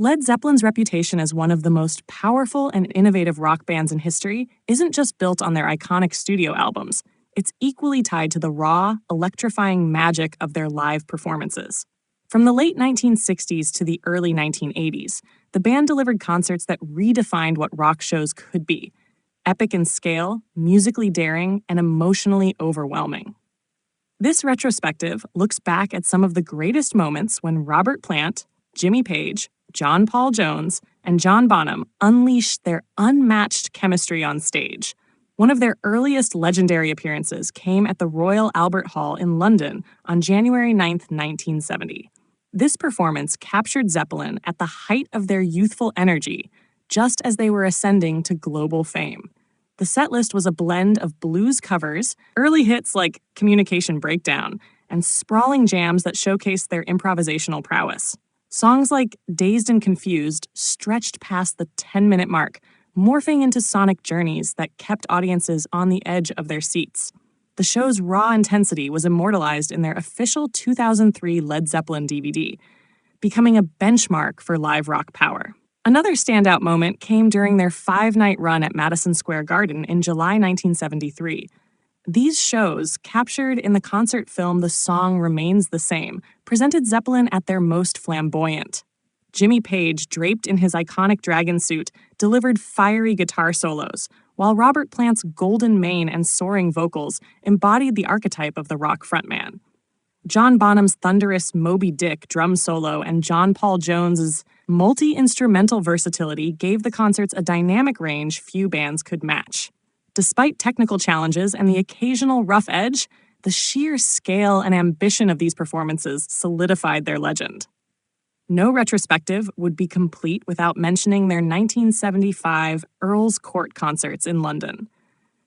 Led Zeppelin's reputation as one of the most powerful and innovative rock bands in history isn't just built on their iconic studio albums. It's equally tied to the raw, electrifying magic of their live performances. From the late 1960s to the early 1980s, the band delivered concerts that redefined what rock shows could be: epic in scale, musically daring, and emotionally overwhelming. This retrospective looks back at some of the greatest moments when Robert Plant, Jimmy Page, John Paul Jones, and John Bonham unleashed their unmatched chemistry on stage. One of their earliest legendary appearances came at the Royal Albert Hall in London on January 9, 1970. This performance captured Zeppelin at the height of their youthful energy, just as they were ascending to global fame. The setlist was a blend of blues covers, early hits like Communication Breakdown, and sprawling jams that showcased their improvisational prowess. Songs like Dazed and Confused stretched past the 10-minute mark, morphing into sonic journeys that kept audiences on the edge of their seats. The show's raw intensity was immortalized in their official 2003 Led Zeppelin DVD, becoming a benchmark for live rock power. Another standout moment came during their 5-night run at Madison Square Garden in July 1973. These shows, captured in the concert film The Song Remains the Same, presented Zeppelin at their most flamboyant. Jimmy Page, draped in his iconic dragon suit, delivered fiery guitar solos, while Robert Plant's golden mane and soaring vocals embodied the archetype of the rock frontman. John Bonham's thunderous Moby Dick drum solo and John Paul Jones's multi-instrumental versatility gave the concerts a dynamic range few bands could match. Despite technical challenges and the occasional rough edge, the sheer scale and ambition of these performances solidified their legend. No retrospective would be complete without mentioning their 1975 Earls Court concerts in London.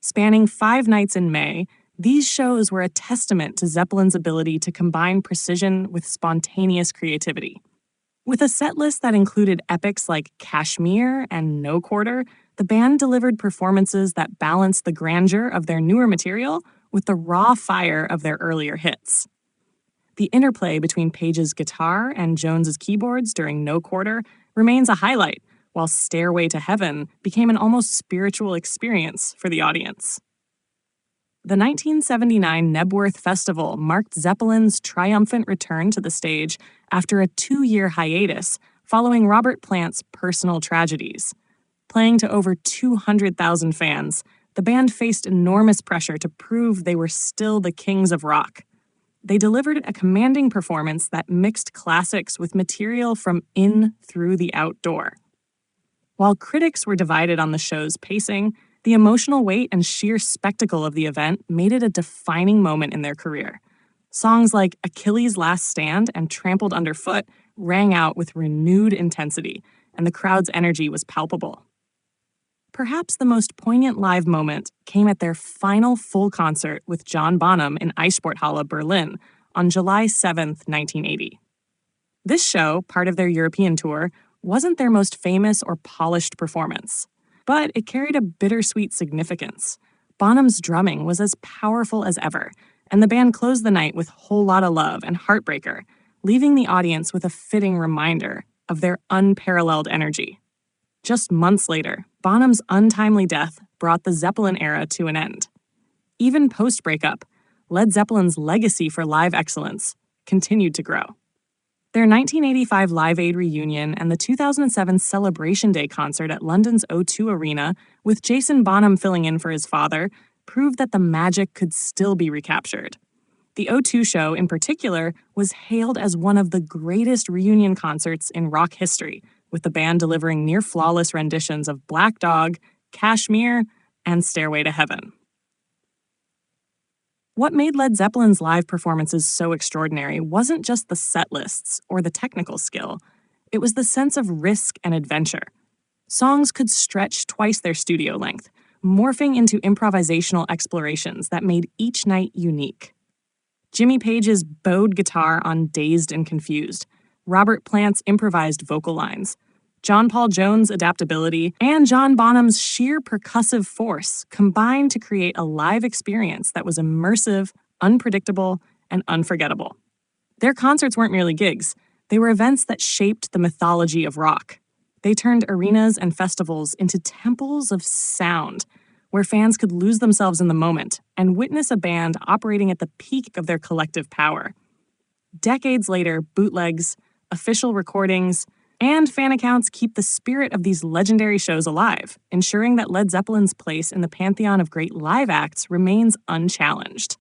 Spanning 5 nights in May, these shows were a testament to Zeppelin's ability to combine precision with spontaneous creativity. With a setlist that included epics like Kashmir and No Quarter, the band delivered performances that balanced the grandeur of their newer material with the raw fire of their earlier hits. The interplay between Page's guitar and Jones's keyboards during No Quarter remains a highlight, while Stairway to Heaven became an almost spiritual experience for the audience. The 1979 Knebworth Festival marked Zeppelin's triumphant return to the stage after a 2-year hiatus following Robert Plant's personal tragedies. Playing to over 200,000 fans, the band faced enormous pressure to prove they were still the kings of rock. They delivered a commanding performance that mixed classics with material from in through the outdoor. While critics were divided on the show's pacing, the emotional weight and sheer spectacle of the event made it a defining moment in their career. Songs like Achilles' Last Stand and Trampled Underfoot rang out with renewed intensity, and the crowd's energy was palpable. Perhaps the most poignant live moment came at their final full concert with John Bonham in Eissporthalle, Berlin, on July 7, 1980. This show, part of their European tour, wasn't their most famous or polished performance, but it carried a bittersweet significance. Bonham's drumming was as powerful as ever, and the band closed the night with Whole Lotta Love and Heartbreaker, leaving the audience with a fitting reminder of their unparalleled energy. Just months later, Bonham's untimely death brought the Zeppelin era to an end. Even post-breakup, Led Zeppelin's legacy for live excellence continued to grow. Their 1985 Live Aid reunion and the 2007 Celebration Day concert at London's O2 Arena, with Jason Bonham filling in for his father, proved that the magic could still be recaptured. The O2 show, in particular, was hailed as one of the greatest reunion concerts in rock history, with the band delivering near-flawless renditions of Black Dog, Kashmir, and Stairway to Heaven. What made Led Zeppelin's live performances so extraordinary wasn't just the set lists or the technical skill. It was the sense of risk and adventure. Songs could stretch twice their studio length, morphing into improvisational explorations that made each night unique. Jimmy Page's bowed guitar on Dazed and Confused, Robert Plant's improvised vocal lines, John Paul Jones' adaptability, and John Bonham's sheer percussive force combined to create a live experience that was immersive, unpredictable, and unforgettable. Their concerts weren't merely gigs. They were events that shaped the mythology of rock. They turned arenas and festivals into temples of sound, where fans could lose themselves in the moment and witness a band operating at the peak of their collective power. Decades later, bootlegs, official recordings, and fan accounts keep the spirit of these legendary shows alive, ensuring that Led Zeppelin's place in the pantheon of great live acts remains unchallenged.